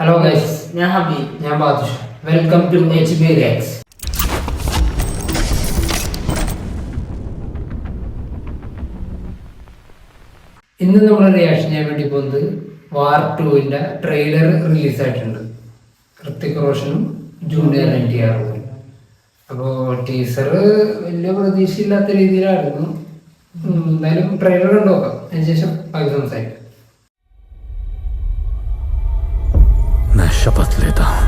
Hello guys, ഞാൻ ഹബി, ഞാൻ Badusha. Welcome to HB Reacts. ഇന്ന് നമ്മൾ റിയാക്ഷൻ ചെയ്യാൻ വേണ്ടി പോകുന്നത് വാർ 2-ന്റെ ട്രെയിലർ റിലീസായിട്ടുണ്ട്. ഋത്തിക് റോഷനും ജൂനിയർ NTR. അപ്പോൾ ടീസർ വലിയ പ്രതീക്ഷയില്ലാത്ത രീതിയിലായിരുന്നു. എന്തായാലും ട്രെയിലർ കണ്ടു നോക്കാം, അതിനുശേഷം ബാക്കി സംസാരിക്കാം. मैं शपथ लेता हूं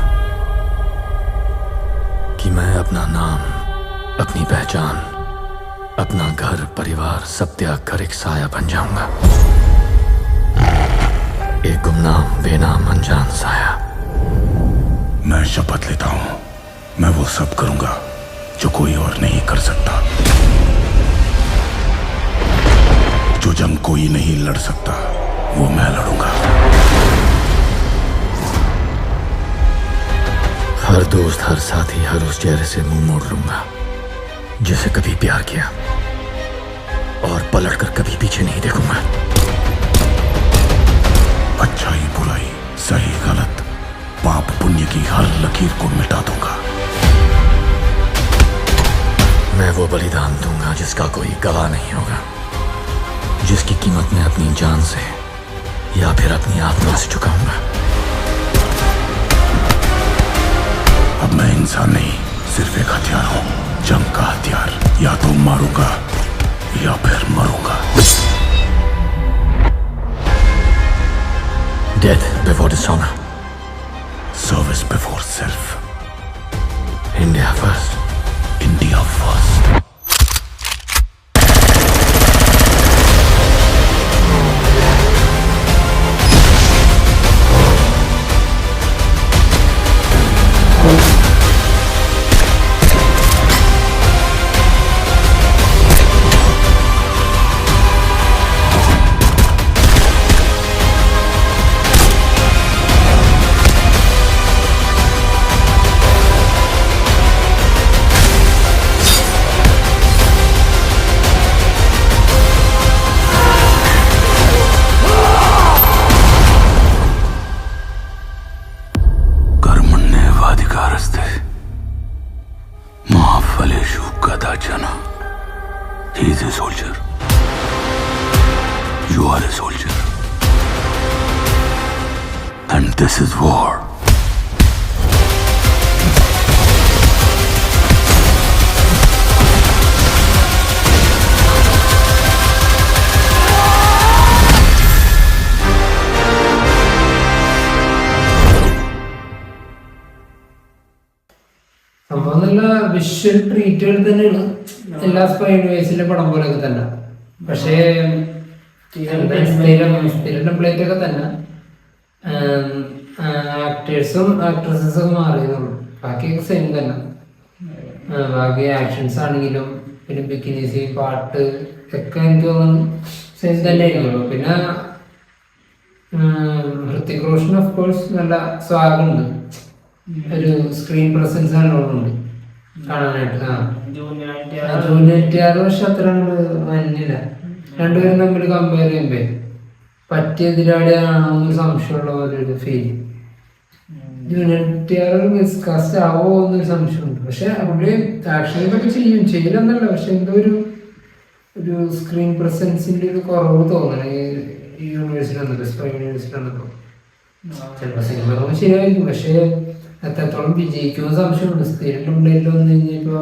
कि मैं अपना नाम, अपनी पहचान, अपना घर परिवार सब त्याग कर एक साया बन जाऊंगा। एक गुमनाम बेनाम अनजान साया। मैं शपथ लेता हूं मैं वो सब करूंगा जो कोई और नहीं कर सकता, जो जंग कोई नहीं लड़ सकता वो मैं लड़ूंगा। हर दोस्त, हर साथी, हर उस चेहरे से मुंह मोड़ लूंगा जिसे कभी प्यार किया, और पलटकर कभी पीछे नहीं देखूंगा। अच्छाई बुराई, सही गलत, पाप पुण्य की हर लकीर को मिटा दूंगा। मैं वो बलिदान दूंगा जिसका कोई गवाह नहीं होगा, जिसकी कीमत मैं अपनी जान से या फिर अपनी आत्मा से चुकाऊंगा। अब मैं इंसान नहीं, सिर्फ एक हथियार हूं, जंग का हथियार। या तो मारूंगा या फिर मरूंगा। Death before dishonor, service before self, India first. India first. Mahafaleshu Kadachana. He is a soldier. You are a soldier. And this is war. സംഭവം നല്ല വിഷ്വൽ ട്രീറ്റുകൾ തന്നെയാണ് എല്ലാ സ്പൈ യൂണിവേഴ്സിലെ പടം പോലെയൊക്കെ തന്നെ. പക്ഷേ സ്ഥിരം ടെംപ്ലേറ്റ് ഒക്കെ തന്നെ. ആക്ടേഴ്സും ആക്ട്രസസും ഒക്കെ മാറിയതുള്ളൂ, ബാക്കിയൊക്കെ സെയിം തന്നെ. ബാക്കി ആക്ഷൻസ് ആണെങ്കിലും പിന്നെ ബിക്കിനീസ്, പാട്ട് ഒക്കെ എനിക്ക് തോന്നുന്നു സെയിം തന്നെ ആയിരിക്കുള്ളൂ. പിന്നെ ഋത്തിക് റോഷൻ ഓഫ് കോഴ്സ് നല്ല സ്വാഗുണ്ട്, ഒരു സ്ക്രീൻ പ്രസൻസ് നല്ലോണമുണ്ട് കാണാനായിട്ട്. ജൂനിയർ NTR പക്ഷെ അത്ര മഞ്ഞില്ല. രണ്ടുപേരും തമ്മിൽ കമ്പയർ ചെയ്യുമ്പോ പറ്റിയ എതിരാളിയാണോ എന്ന് സംശയമുള്ള പോലെ ഒരു ഫീൽ. ജൂനിയർ NTR മിസ്കാസ്റ്റ് ആവോ എന്നൊരു സംശയമുണ്ട്. പക്ഷെ അവിടെ ആക്ഷനൊക്കെ ചെയ്യില്ലെന്നല്ല, പക്ഷെ എന്തോ ഒരു സ്ക്രീൻ പ്രസൻസിന്റെ ഒരു കുറവ് തോന്നണം ഈ യൂണിവേഴ്സിറ്റി വന്നപ്പോ, സ്പൈ യൂണിവേഴ്സിറ്റി വന്നപ്പോ. ചിലപ്പോ സിനിമ ശരിയായിരിക്കും, പക്ഷെ എത്രത്തോളം വിജയിക്കുമെന്ന് സംശയമുണ്ട്. സ്ഥിരം ടെംപ്ലേറ്റിൽ വന്നു കഴിഞ്ഞപ്പോ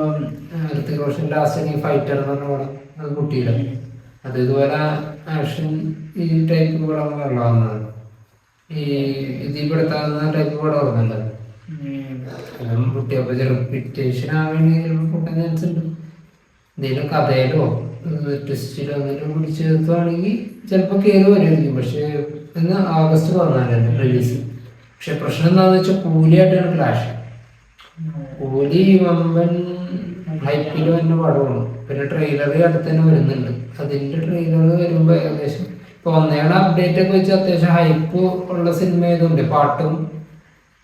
ഋത്തിക് റോഷൻ ലാസ്റ്റ് ഫൈറ്റർ എന്ന് പറഞ്ഞ പടം അത് കുട്ടിയില്ല. അത് ഇതുപോലെ ആക്ഷൻ ഈ ടൈപ്പ് പടം വന്നതാണ്. ഈ ഇതിൽപ്പെടുത്താവുന്ന ടൈപ്പ് പടം ഓർമ്മല്ല കുട്ടിയപ്പോ റിപ്പീറ്റേഷൻ ആവേണ്ടി പൊട്ടാൻ ചാൻസ് ഉണ്ട്. എന്തെങ്കിലും കഥയിലോ ട്വിസ്റ്റിലോ എന്തെങ്കിലും പിടിച്ച് ചേർത്തുവാണെങ്കിൽ ചിലപ്പോൾ കയറി വരുമായിരിക്കും. പക്ഷെ ഇന്ന് August 14 റിലീസ്. പക്ഷെ പ്രശ്നം എന്താണെന്ന് വെച്ചാൽ കൂലിയായിട്ടാണ് ക്ലാഷ്. കൂലി വമ്പൻ ഹൈപ്പിൽ വരുന്ന പടമാണ്. പിന്നെ ട്രെയിലർ അടുത്ത് തന്നെ വരുന്നുണ്ട്. അതിന്റെ ട്രെയിലർ വരുമ്പോ ഏകദേശം ഇപ്പൊ ഒന്നേടെ അപ്ഡേറ്റ് ഒക്കെ വെച്ച് അത്യാവശ്യം ഹൈപ്പ് ഉള്ള സിനിമ ആയതുകൊണ്ട് പാട്ടും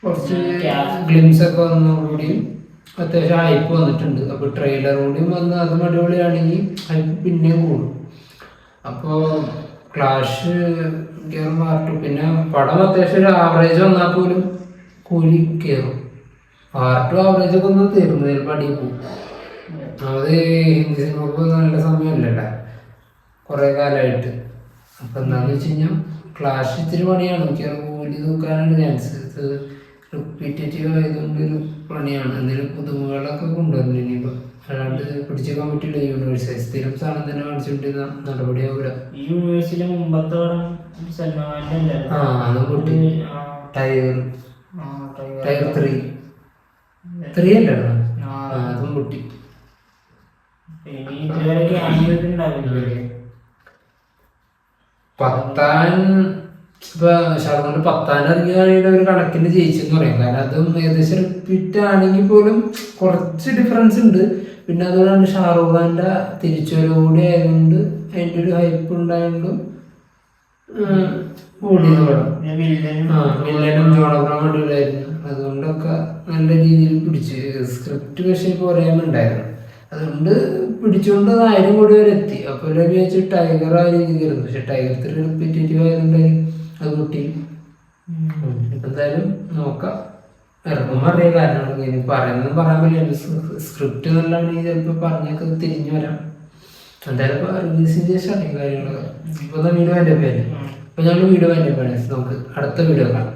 കുറച്ച് ഗ്ലിംസ് ഒക്കെ വന്നതോടുകൂടിയും അത്യാവശ്യം ഹൈപ്പ് വന്നിട്ടുണ്ട്. അപ്പൊ ട്രെയിലർ കൂടിയും വന്ന് അതും അടിപൊളിയാണെങ്കിൽ ഹൈപ്പ് പിന്നെയും കൂടും. അപ്പോൾ ക്ലാഷ് കയറും പാർട്ട്. പിന്നെ പടം അത്യാവശ്യം ഒരു ആവറേജ് വന്നാൽ പോലും കൂലി കയറും. പാർട്ടും ആവറേജ് ഒക്കെ ഒന്ന് തീർന്നു ചിലപ്പോൾ അടിയിൽ പോകും. അത് ഹിന്ദി സിനിമക്ക് നല്ല സമയമല്ലല്ലോ കുറേ കാലമായിട്ട്. അപ്പം എന്താണെന്ന് വെച്ച് കഴിഞ്ഞാൽ ക്ലാഷ് ഇത്തിരി പണിയാണ്. മിക്കവാറും കൂലി നോക്കാനാണ് ചാൻസ്. ഇത് റിപ്പീറ്റേറ്റീവ് ആയതുകൊണ്ടൊരു പണിയാണ്. എന്തെങ്കിലും പുതുമകളൊക്കെ കൊണ്ടുവന്നു ഇനിയിപ്പോൾ. അല്ലാണ്ട് പിടിച്ചേക്കാൻ പറ്റില്ല. യൂണിവേഴ്സ് സ്ഥിരം സാധനം തന്നെ കാണിച്ചുകൊണ്ടിരുന്ന നടപടിയാവില്ല. ഈ യൂണിവേഴ്സിലെ മുമ്പത്തെ പടം സൽമാന്റെ അതും പൊട്ടി. ടൈഗർ 3 അല്ലായിരുന്നു. അതും പൊട്ടി. പത്താൻ ഇപ്പൊ ഷാറുഖ് പത്താൻ ഇറങ്ങിയ ഒരു കണക്കിന് ജയിച്ചെന്ന് പറയാം. കാരണം അതും ഏകദേശം റിപ്പീറ്റ് ആണെങ്കിൽ പോലും കുറച്ച് ഡിഫറൻസ് ഉണ്ട്. പിന്നെ അതുകൊണ്ടാണ് ഷാറുഖ് ഖാന്റെ തിരിച്ചുവരവൂടെ ആയതുകൊണ്ട് അതിൻ്റെ ഒരു ഹൈപ്പ് ഉണ്ടായതുകൊണ്ടും ഓടിയത് പടം. വില്ലനും ജോൺ അബ്രഹാം അടിപൊളിയായിരുന്നു. അതുകൊണ്ടൊക്കെ നല്ല രീതിയിൽ പിടിച്ച്. സ്ക്രിപ്റ്റ് പക്ഷേ പോരായ്മയുണ്ടായിരുന്നു. അതുകൊണ്ട് പിടിച്ചുകൊണ്ട് 1000 കോടി വരെ എത്തി. അപ്പോൾ വിചാരിച്ച് ടൈഗർ ആ രീതിക്കായിരുന്നു. പക്ഷെ ടൈഗർ 3 റിപ്പീറ്റേറ്റീവ് ആയതുകൊണ്ടായി അത് പൊട്ടി. ഇപ്പം എന്തായാലും നോക്കാം. ഇറങ്ങുമ്പോൾ അറിയാം. കാരണം ഇനി പറയുന്നതും പറയാൻ പറ്റില്ല. സ്ക്രിപ്റ്റ് നല്ലതാണെങ്കിൽ ചിലപ്പോൾ പറഞ്ഞൊക്കെ തിരിഞ്ഞു വരാം. എന്തായാലും റിലീസിന് ശേഷം അറിയാം കാര്യങ്ങളൊക്കെ. ഇപ്പൊ വീഡിയോ എൻ്റെ പേര്. അപ്പൊ ഞങ്ങൾ വീഡിയോ എൻ്റെ പേര്. നമുക്ക് അടുത്ത വീഡിയോ കാണാം.